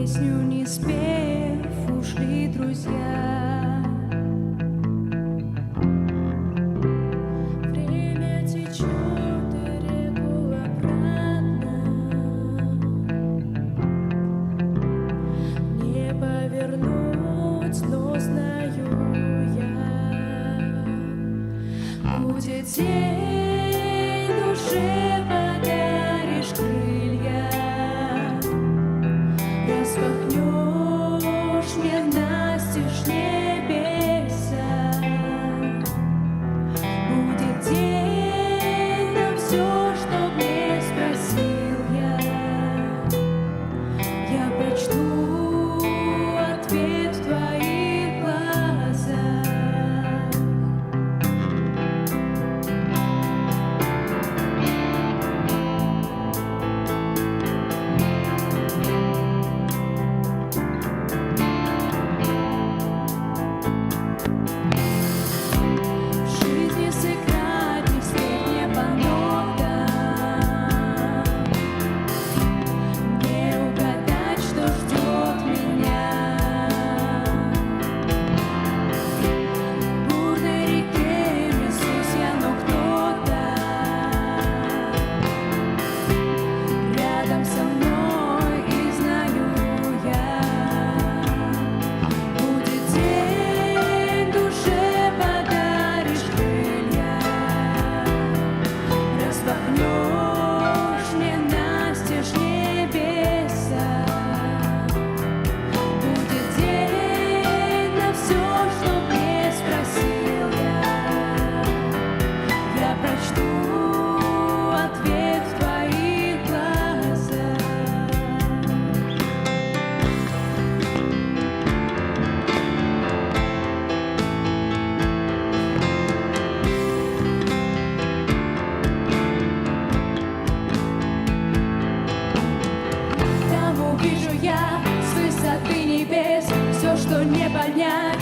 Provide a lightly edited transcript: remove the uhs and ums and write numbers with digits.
песню не спев, ушли друзья. Время течет и реку обратно не повернуть, но знаю я, будет день, душе подаришь крылья, распахнешь мне настежь небеса. Будет день на все, что мне спросил я прочту ответ в твоих глазах. Вижу я с высоты небес все, что не понять.